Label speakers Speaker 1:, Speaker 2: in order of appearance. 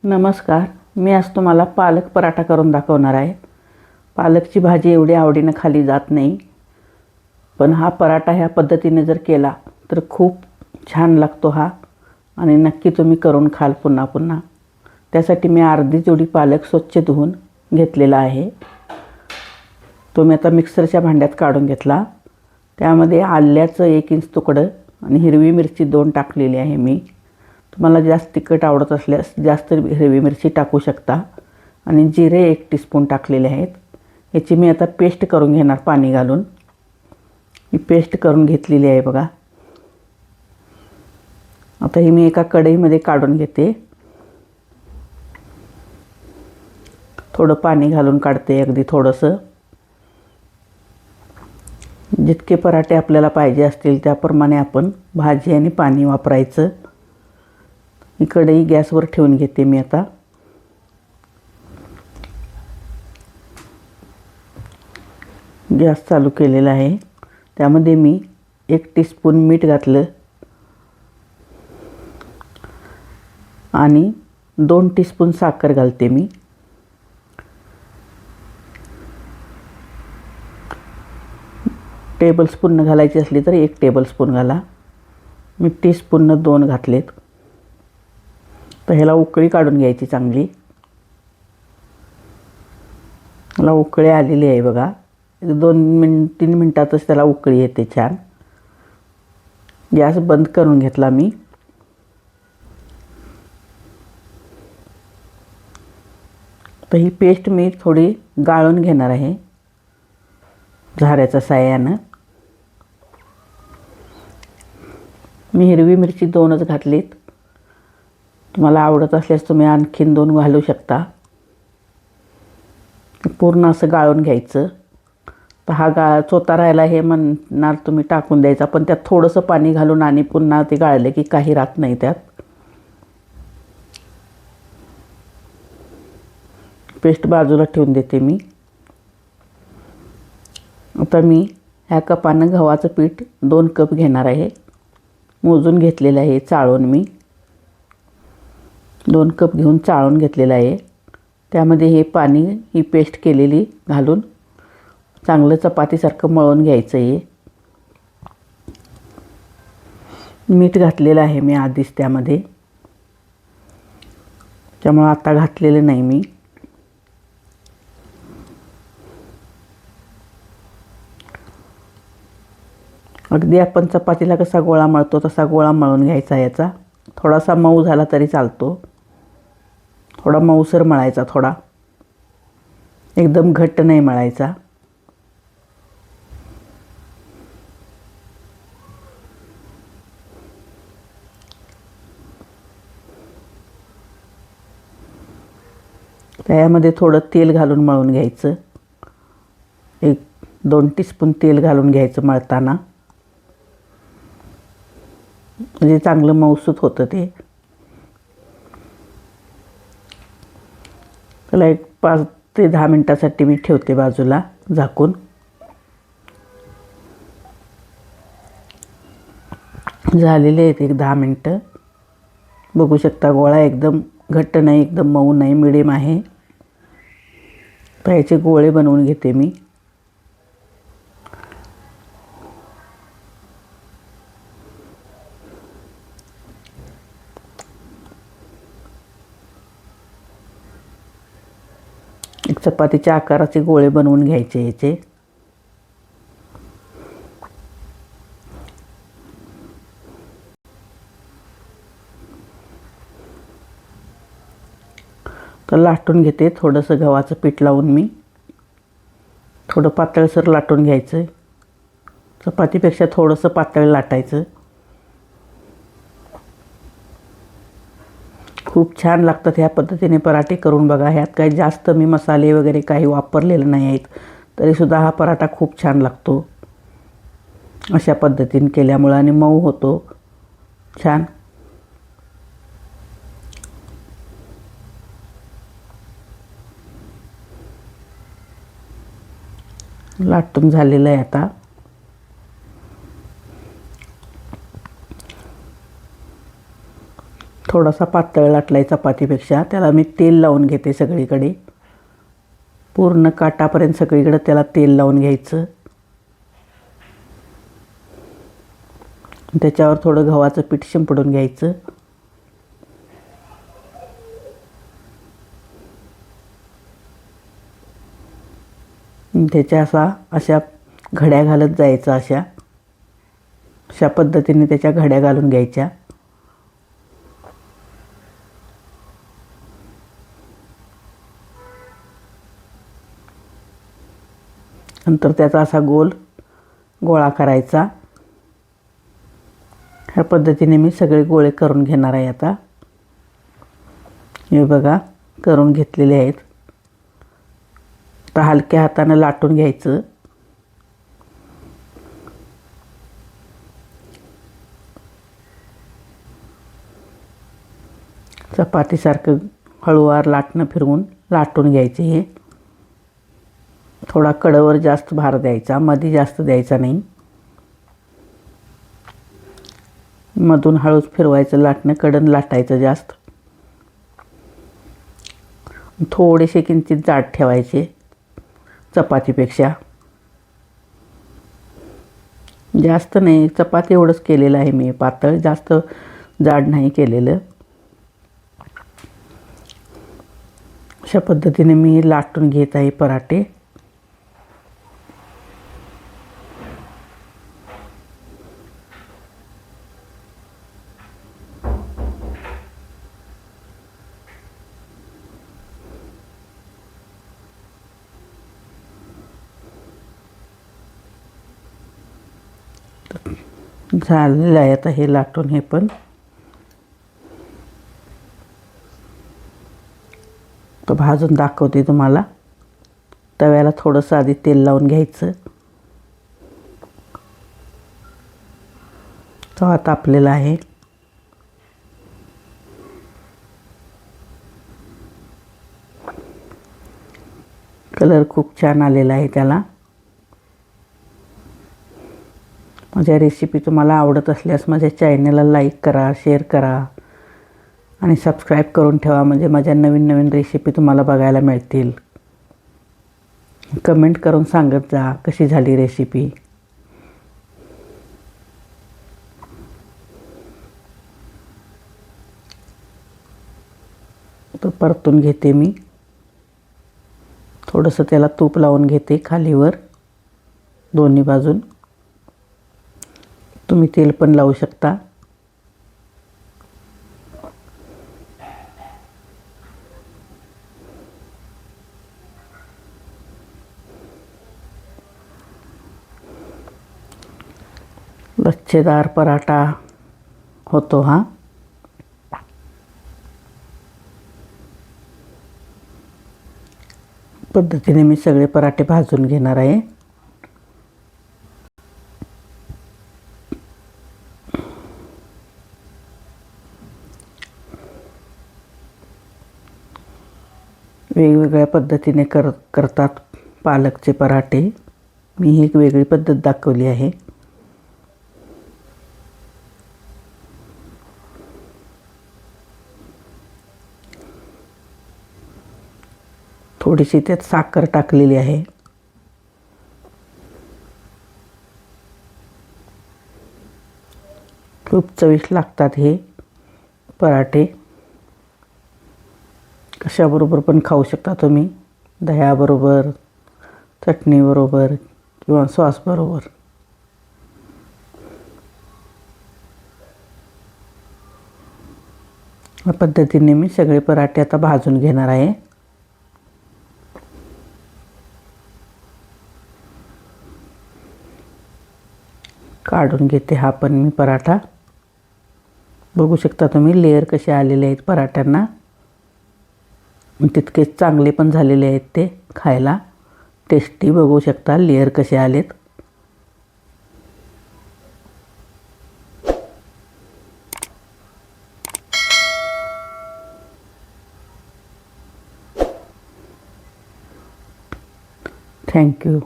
Speaker 1: नमस्कार. मी आज तुम्हाला पालक पराठा करून दाखवणार आहे. पालकची भाजी एवढी आवडीनं खाली जात नाही, पण हा पराठा ह्या पद्धतीने जर केला तर खूप छान लागतो हा, आणि नक्की तुम्ही करून खाल पुन्हा पुन्हा. त्यासाठी मी अर्धी जोडी पालक स्वच्छ धुवून घेतलेला आहे. तो मी आता मिक्सरच्या भांड्यात काढून घेतला. त्यामध्ये आल्याचं 1 इंच तुकडं आणि हिरवी मिरची 2 टाकलेली आहे मी. तुम्हाला जास्त तिखट आवडत असल्यास जास्त हिरवी मिरची टाकू शकता. आणि जिरे 1 टीस्पून टाकलेले आहेत. याची मी आता पेस्ट करून घेणार पाणी घालून. ही पेस्ट करून घेतलेली आहे बघा. आता ही मी एका कढईमध्ये काढून घेते. थोडं पाणी घालून काढते, अगदी थोडंसं. जितके पराठे आपल्याला पाहिजे असतील त्याप्रमाणे आपण भाजी आणि पाणी वापरायचं. ही कढई गॅसवर ठेवून घेते मी आता. गॅस चालू केलेला आहे. त्यामध्ये मी 1 टीस्पून मीठ घातलं आणि 2 टीस्पून साखर घालते मी. टेबलस्पून घालायची असली तर 1 टेबलस्पून घाला. मी टीस्पून 2 घातलेत. तर ह्याला उकळी काढून घ्यायची चांगली. ह्याला उकळी आलेली आहे बघा. 2-3 मिनटातच त्याला उकळी येते छान. गॅस बंद करून घेतला मी. तर ही पेस्ट मी थोडी गाळून घेणार आहे झाऱ्याच्या साह्यानं. मी हिरवी मिरची 2च घातलीत. तुम्हाला आवडत असल्यास तुम्ही आणखीन 2 घालू शकता. पूर्ण असं गाळून घ्यायचं. तर हा चोथा राहिला हे म्हणणार तुम्ही टाकून द्यायचा, पण त्यात थोडंसं पाणी घालून आणि पुन्हा ते गाळले की काही राहत नाही त्यात. पेस्ट बाजूला ठेवून देते मी. आता मी ह्या कपानं गव्हाचं पीठ 2 कप घेणार आहे. मोजून घेतलेलं आहे, चाळून मी 2 कप घेऊन चाळून घेतलेलं आहे. त्यामध्ये हे पाणी, ही पेस्ट केलेली घालून चांगलं चपातीसारखं मळून घ्यायचं आहे. मीठ घातलेलं आहे मी आधीच त्यामध्ये, त्यामुळं आता घातलेलं नाही मी. अगदी आपण चपातीला कसा गोळा मळतो तसा गोळा मळून घ्यायचा याचा. थोडासा मऊ झाला तरी चालतो. थोडा मऊसर मळायचा, थोडा एकदम घट्ट नाही मळायचा. त्यामध्ये थोडं तेल घालून मळून घ्यायचं. 1-2 टीस्पून तेल घालून घ्यायचं मळताना, म्हणजे चांगलं मऊसूत होतं ते. त्याला 5 ते 10 मिनटासाठी मी ठेवते बाजूला झाकून. झालेले आहेत 1-10 मिनटं. बघू शकता गोळा एकदम घट्ट नाही, एकदम मऊ नाही, मिडियम आहे. तर याचे गोळे बनवून घेते मी. एक चपातीच्या आकाराचे गोळे बनवून घ्यायचे याचे. तर लाटून घेते थोडंसं गव्हाचं पीठ लावून मी. थोडं पातळसर लाटून घ्यायचं. चपातीपेक्षा थोडंसं पातळ लाटायचं. खूप छान लागतात ह्या पद्धतीने पराठे करून बघा. ह्यात काही जास्त मी मसाले वगैरे काही वापरलेले नाही आहेत, तरीसुद्धा हा पराठा खूप छान लागतो अशा पद्धतीने केल्यामुळं. आणि मऊ होतो छान. लाटून झालेलं आहे आता. थोडासा पातळ लाटला आहे चपातीपेक्षा. त्याला मी तेल लावून घेते सगळीकडे, पूर्ण काटापर्यंत सगळीकडे त्याला तेल लावून घ्यायचं. त्याच्यावर थोडं गव्हाचं पीठ शिंपडून घ्यायचं. त्याच्या अशा घड्या घालत जायचं. अशा पद्धतीने त्याच्या घड्या घालून घ्यायच्या. नंतर त्याचा असा गोळा करायचा. ह्या पद्धतीने मी सगळे गोळे करून घेणार आहे आता. हे बघा करून घेतलेले आहेत. आता हलक्या हाताने लाटून घ्यायचं. चपातीसारखं हळूवार लाटणं फिरवून लाटून घ्यायचे. हे थोडा कडेवर जास्त भार द्यायचा, मध्ये जास्त द्यायचा नाही. मधून हळूच फिरवायचं लाटणं, कडन लाटायचं जास्त. थोडेसे किंचित जाड ठेवायचे चपातीपेक्षा, जास्त नाही. चपाती एवढंच केलेलं आहे मी, पातळ, जास्त जाड नाही केलेलं. अशा पद्धतीने मी लाटून घेत आहे पराठे. झालेलं आहे आता हे लाटून. हे पण तो भाजून दाखवते तुम्हाला. तव्याला थोडंसं आधी तेल लावून घ्यायचं. तवा तापलेला आहे. कलर खूप छान आलेला आहे त्याला. माझ्या रेसिपी तुम्हाला आवडत असल्यास माझ्या चॅनलला लाईक करा, शेअर करा आणि सबस्क्राईब करून ठेवा, म्हणजे माझ्या नवीन नवीन रेसिपी तुम्हाला बघायला मिळतील. कमेंट करून सांगत जा कशी झाली रेसिपी. तर परतून घेते मी. थोडंसं त्याला तूप लावून घेते खालीवर दोन्ही बाजून. तुम्ही तेल पण लावू शकता. लच्छेदार पराठा होतो हा. पद्धतीने मी सगळे पराठे भाजून घेणार आहे. वेगवेगळ्या पद्धतीने करतात पालकचे पराठे. मी ही एक वेगळी पद्धत दाखवली आहे. थोडीशी त्यात साखर टाकलेली आहे. खूप चविष्ट लागतात हे पराठे. कशाबरोबर पण खाऊ शकता तुम्ही. दह्याबरोबर, चटणीबरोबर किंवा सॉसबरोबर. या पद्धतीने मी सगळे पराठे आता भाजून घेणार आहे. काढून घेते हा पण मी पराठा. बघू शकता तुम्ही लेयर कसे आलेले आहेत पराठ्यांना. तितकेच चांगले पण झालेले आहेत ते खायला. टेस्टी बघू शकता लेयर कसे आलेत. थँक्यू.